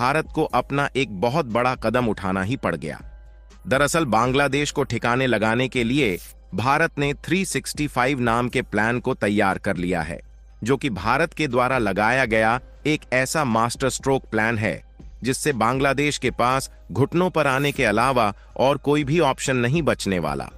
भारत को अपना एक बहुत बड़ा कदम उठाना ही पड़ गया। दरअसल बांग्लादेश को ठिकाने लगाने के लिए भारत ने 365 नाम के प्लान को तैयार कर लिया है, जो कि भारत के द्वारा लगाया गया एक ऐसा मास्टर स्ट्रोक प्लान है जिससे बांग्लादेश के पास घुटनों पर आने के अलावा और कोई भी ऑप्शन नहीं बचने वाला।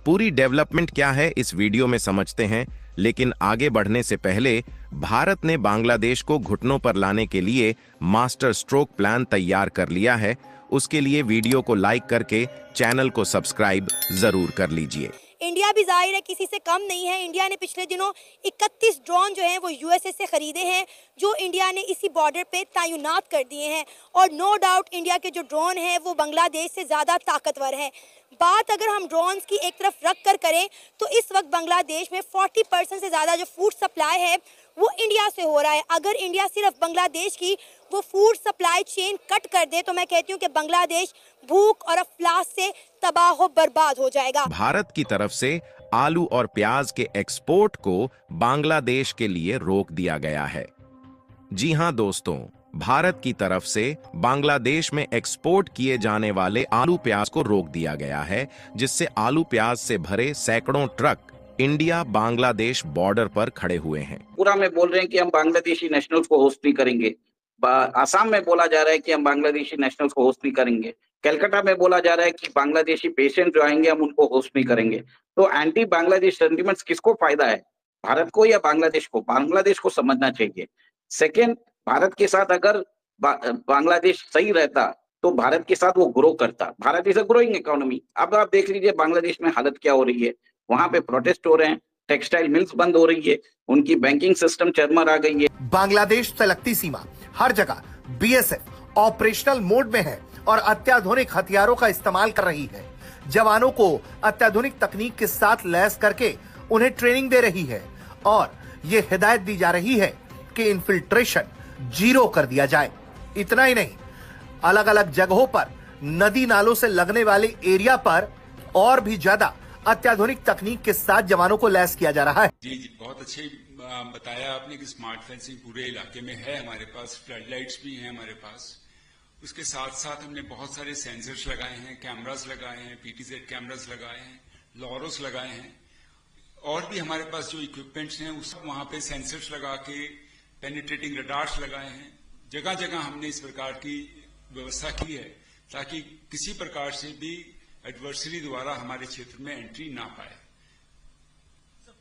पूरी डेवलपमेंट क्या है इस वीडियो में समझते हैं, लेकिन आगे बढ़ने से पहले भारत ने बांग्लादेश को घुटनों पर लाने के लिए मास्टर स्ट्रोक प्लान तैयार कर लिया है। उसके लिए वीडियो को लाइक करके चैनल को सब्सक्राइब जरूर कर लीजिए। इंडिया भी जाहिर है किसी से कम नहीं है। इंडिया ने पिछले दिनों 31 ड्रोन जो हैं वो यूएसए से खरीदे हैं, जो इंडिया ने इसी बॉर्डर पे तैनात कर दिए हैं। और नो डाउट इंडिया के जो ड्रोन हैं वो बांग्लादेश से ज़्यादा ताकतवर हैं। बात अगर हम ड्रोन्स की एक तरफ रख कर करें तो इस वक्त बांग्लादेश में 40% से ज़्यादा जो फूड सप्लाई है वो इंडिया से हो रहा है। अगर इंडिया सिर्फ बांग्लादेश की वो फूड सप्लाई चेन कट कर दे तो मैं कहती हूँ कि बांग्लादेश भूख और अफलास से तबाह बर्बाद हो जाएगा। भारत की तरफ से आलू और प्याज के एक्सपोर्ट को बांग्लादेश के लिए रोक दिया गया है। जी हां दोस्तों, भारत की तरफ से बांग्लादेश में एक्सपोर्ट किए जाने वाले आलू प्याज को रोक दिया गया है, जिससे आलू प्याज से भरे सैकड़ों ट्रक इंडिया बांग्लादेश बॉर्डर पर खड़े हुए हैं। पूरा में बोल रहे हैं कि हम बांग्लादेशी नेशनल्स को होस्ट नहीं करेंगे। आसाम में बोला जा रहा है कि हम बांग्लादेशी नेशनल्स को होस्ट नहीं करेंगे। कलकत्ता में बोला जा रहा है कि बांग्लादेशी पेशेंट जो आएंगे हम उनको होस्ट नहीं करेंगे। तो एंटी बांग्लादेश सेंटिमेंट्स किसको फायदा है, भारत को या बांग्लादेश को? बांग्लादेश को समझना चाहिए। सेकेंड, भारत के साथ अगर बांग्लादेश सही रहता तो भारत के साथ वो ग्रो करता। Bharat is a growing economy. अब आप देख लीजिए बांग्लादेश में हालत क्या हो रही है। वहां पे प्रोटेस्ट हो रहे हैं, टेक्सटाइल मिल्स बंद हो रही है, उनकी बैंकिंग सिस्टम चरमरा गई है। बांग्लादेश से लगती सीमा हर जगह बीएसएफ ऑपरेशनल मोड में है और अत्याधुनिक हथियारों का इस्तेमाल कर रही है। जवानों को अत्याधुनिक तकनीक के साथ लैस करके उन्हें ट्रेनिंग दे रही है और ये हिदायत दी जा रही है कि इन्फिल्ट्रेशन 0 कर दिया जाए। इतना ही नहीं, अलग अलग जगहों पर नदी नालों से लगने वाले एरिया पर और भी ज्यादा अत्याधुनिक तकनीक के साथ जवानों को लैस किया जा रहा है। जी बहुत अच्छे बताया आपने कि स्मार्ट फेंसिंग पूरे इलाके में है। हमारे पास फ्लड लाइट्स भी हैं हमारे पास। उसके साथ साथ हमने बहुत सारे सेंसर्स लगाए हैं, कैमरास लगाए हैं, पीटीजेड कैमरास लगाए हैं, लॉरोस लगाए हैं, और भी हमारे पास जो इक्विपमेंट्स हैं उस वहां पे सेंसर्स लगा के पेनिट्रेटिंग रडार्स लगाए हैं। जगह जगह हमने इस प्रकार की व्यवस्था की है ताकि किसी प्रकार से भी एडवर्सरी द्वारा हमारे क्षेत्र में एंट्री ना पाए।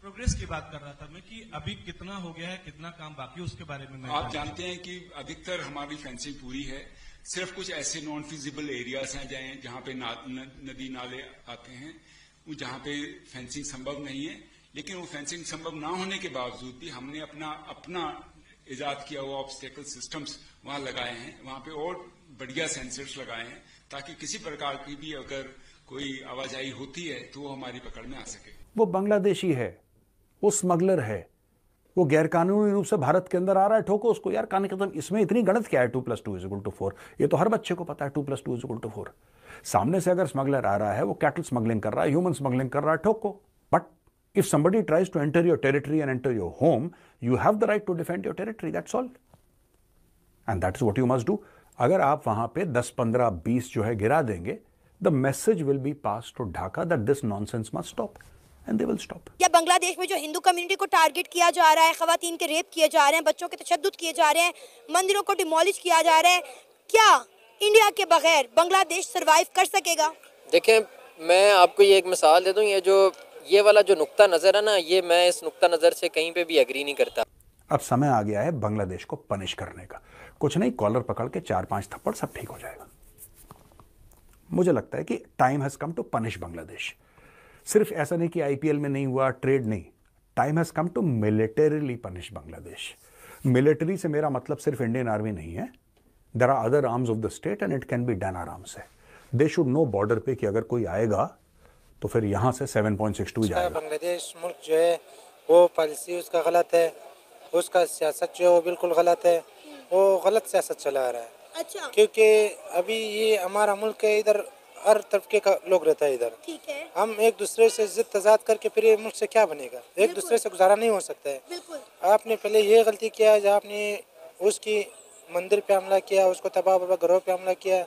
प्रोग्रेस की बात कर रहा था मैं कि अभी कितना हो गया है, कितना काम बाकी है, उसके बारे में आप जानते हैं कि अधिकतर हमारी फेंसिंग पूरी है। सिर्फ कुछ ऐसे नॉन फिजिबल एरियाज हैं जहां पे नदी नाले आते हैं, जहां पे फेंसिंग संभव नहीं है। लेकिन वो फेंसिंग संभव ना होने के बावजूद भी हमने अपना इजाद किया हुआ ऑब्स्टेकल सिस्टम्स वहां लगाए हैं। वहां पे और बढ़िया सेंसर्स लगाए हैं ताकि किसी प्रकार की भी अगर कोई आवाजाही होती है तो वो हमारी पकड़ में आ सके। वो बांग्लादेशी है, वो स्मगलर है, वो गैरकानूनी रूप से भारत के अंदर आ रहा है, ठोको उसको यार। कान खत्म। इसमें इतनी गणित क्या है 2+2=4? ये तो हर बच्चे को पता है 2+2=4। सामने से अगर स्मगलर आ रहा है, वो कैटल स्मगलिंग कर रहा है, ह्यूमन स्मगलिंग कर रहा है, ठोको। But if somebody tries to enter your territory and enter your home, you have the right to defend your territory, that's all. And that is what you must do. अगर आप वहां पे 10, 15, 20 जो है गिरा देंगे, the message will be passed to Dhaka that this nonsense must stop. And they will stop. या बांग्लादेश में जो हिंदू कम्युनिटी को टारगेट किया जा रहा है, खवातीन के रेप किए जा रहे हैं, बच्चों के तशद्दुद किए जा रहे हैं, मंदिरों को डिमोलिश किया जा रहा है, क्या इंडिया के बगैर बांग्लादेश सर्वाइव कर सकेगा? देखें, मैं आपको ये एक मिसाल दे दूं, ये वाला जो नुक्ता नजर है ना, ये मैं इस नुक्ता नजर से कहीं पे भी एग्री नहीं करता। अब समय आ गया है बांग्लादेश को पनिश करने का। कुछ नहीं, कॉलर पकड़ के 4-5 थप्पड़, सब ठीक हो जाएगा। मुझे लगता है कि time has come to punish Bangladesh. सिर्फ ऐसा नहीं कि आईपीएल में नहीं हुआ, ट्रेड नहीं, time has come to militarily punish Bangladesh. Military से मेरा मतलब सिर्फ इंडियन आर्मी नहीं है। There are other arms of the state and it can be done आराम से। दे शुड नो बॉर्डर पे कि अगर कोई आएगा तो फिर यहां से 7.62 जाएगा। बांग्लादेश मुल्क जो है वो पॉलिसी उसका गलत है, उसका सियासत जो है वो बिल्कुल गलत है, वो गलत सियासत चला रहा है। अच्छा। क्योंकि अभी ये हमारा मुल्क है, इधर हर तबके का लोग रहता है इधर। ठीक है। हम एक दूसरे से जिद तजाद करके फिर ये मुल्क से क्या बनेगा? एक दूसरे से गुजारा नहीं हो सकता है। बिल्कुल। आपने पहले ये गलती किया जब आपने उसकी मंदिर पे हमला किया, उसको तबाह बर्बाद घरों पे हमला किया।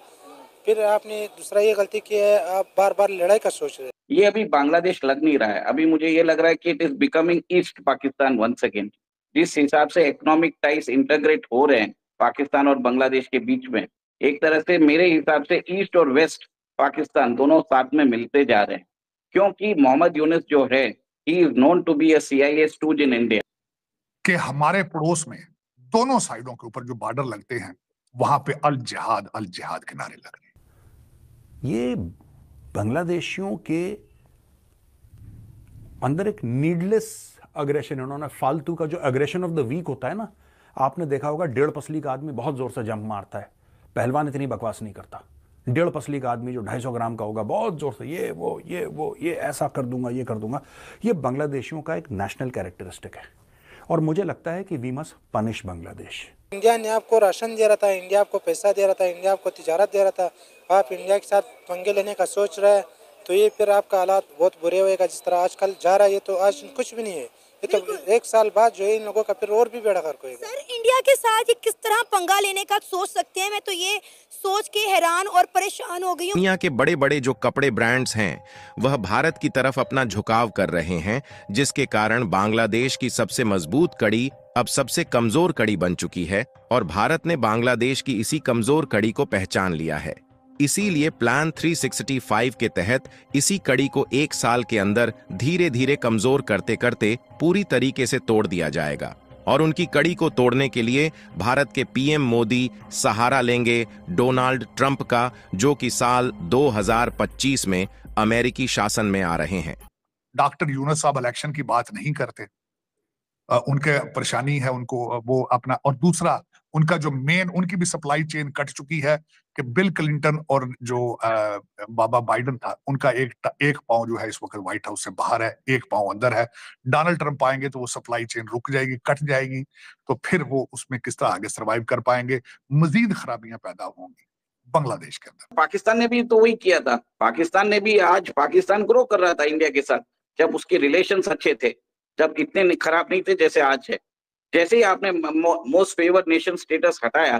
फिर आपने दूसरा ये गलती की है, आप बार बार लड़ाई का सोच रहे हैं। ये अभी बांग्लादेश लग नहीं रहा है। अभी मुझे ये लग रहा है कि it is becoming east Pakistan once again. जिस हिसाब से इकोनॉमिक टाइज इंटीग्रेट हो रहे हैं पाकिस्तान और बांग्लादेश के बीच में, एक तरह से मेरे हिसाब से ईस्ट और वेस्ट पाकिस्तान दोनों साथ में मिलते जा रहे हैं, क्योंकि मोहम्मद यूनुस जो है, he is known to be a CIA stooge in India। कि हमारे पड़ोस में दोनों साइडों के ऊपर जो बॉर्डर लगते हैं वहां पे अल जिहाद के नारे लग रहे हैं। ये बांग्लादेशियों के अंदर एक नीडलेस अग्रेशन, उन्होंने फालतू का जो अग्रेशन ऑफ द वीक होता है ना, आपने देखा होगा 1.5 पसली का आदमी बहुत जोर से जंप मारता है, पहलवान इतनी बकवास नहीं करता। 1.5 पसली का आदमी जो 250 ग्राम का होगा बहुत जोर से ये ऐसा कर दूंगा, ये कर दूंगा। ये बांग्लादेशियों का एक नेशनल कैरेक्टरिस्टिक है और मुझे लगता है कि we must punish Bangladesh. India ने आपको राशन दे रहा था, इंडिया आपको पैसा दे रहा था, इंडिया आपको तिजारत दे रहा था, आप इंडिया के साथ पंगे लेने का सोच रहे हैं, तो ये फिर आपका हालात बहुत बुरे होएगा। जिस तरह आजकल जा रहा है, ये तो आज कुछ भी नहीं है, ये तो 1 साल बाद जो है इन लोगों का फिर और भी बेड़ा गर्क होएगा। सर, इंडिया के साथ ये किस तरह पंगा लेने का सोच सकते हैं? मैं तो ये सोच के हैरान और परेशान हो गई हूँ। दुनिया के बड़े बड़े जो कपड़े ब्रांड्स हैं वह भारत की तरफ अपना झुकाव कर रहे हैं, जिसके कारण बांग्लादेश की सबसे मजबूत कड़ी अब सबसे कमजोर कड़ी बन चुकी है और भारत ने बांग्लादेश की इसी कमजोर कड़ी को पहचान लिया है। इसीलिए प्लान 365 के तहत इसी कड़ी को 1 साल के अंदर धीरे धीरे कमजोर करते करते पूरी तरीके से तोड़ दिया जाएगा। और उनकी कड़ी को तोड़ने के लिए भारत के PM मोदी सहारा लेंगे डोनाल्ड ट्रंप का, जो कि साल 2025 में अमेरिकी शासन में आ रहे हैं। डॉक्टर यूनुस साहब इलेक्शन की बात नहीं करते, उनके परेशानी है, उनको वो अपना, और दूसरा उनका जो मेन, उनकी भी सप्लाई चेन कट चुकी है कि बिल क्लिंटन और जो बाबा बाइडन था, उनका एक पांव जो है इस वक्त व्हाइट हाउस से बाहर है, एक पांव अंदर है। डोनाल्ड ट्रंप आएंगे तो वो सप्लाई चेन रुक जाएगी, कट जाएगी, तो फिर वो उसमें किस तरह आगे सर्वाइव कर पाएंगे, मजीद खराबियां पैदा होंगी बांग्लादेश के अंदर। पाकिस्तान ने भी तो वही किया था। पाकिस्तान ने भी, आज पाकिस्तान ग्रो कर रहा था इंडिया के साथ, जब उसके रिलेशंस अच्छे थे, जब इतने खराब नहीं थे जैसे आज है। जैसे ही आपने मोस्ट फेवर्ड नेशन स्टेटस हटाया,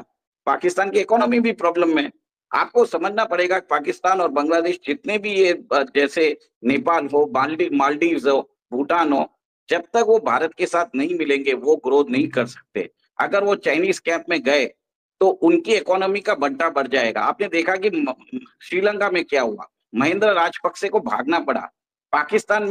पाकिस्तान की इकोनॉमी भी प्रॉब्लम में। आपको समझना पड़ेगा पाकिस्तान और बांग्लादेश जितने भी ये, जैसे नेपाल हो, मालदीव्स हो, भूटान हो, जब तक वो भारत के साथ नहीं मिलेंगे वो ग्रोथ नहीं कर सकते। अगर वो चाइनीज कैंप में गए तो उनकी इकोनॉमी का बंटा बढ़ जाएगा। आपने देखा कि श्रीलंका में क्या हुआ, महेंद्र राजपक्षे को भागना पड़ा। पाकिस्तान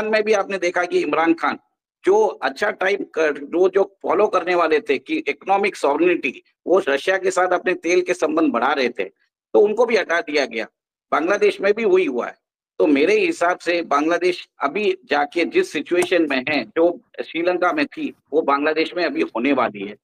में भी आपने देखा कि इमरान खान जो अच्छा टाइम जो फॉलो करने वाले थे कि इकोनॉमिक सॉवरेनिटी, वो रशिया के साथ अपने तेल के संबंध बढ़ा रहे थे, तो उनको भी हटा दिया गया। बांग्लादेश में भी वही हुआ है। तो मेरे हिसाब से बांग्लादेश अभी जाके जिस सिचुएशन में है, जो श्रीलंका में थी, वो बांग्लादेश में अभी होने वाली है।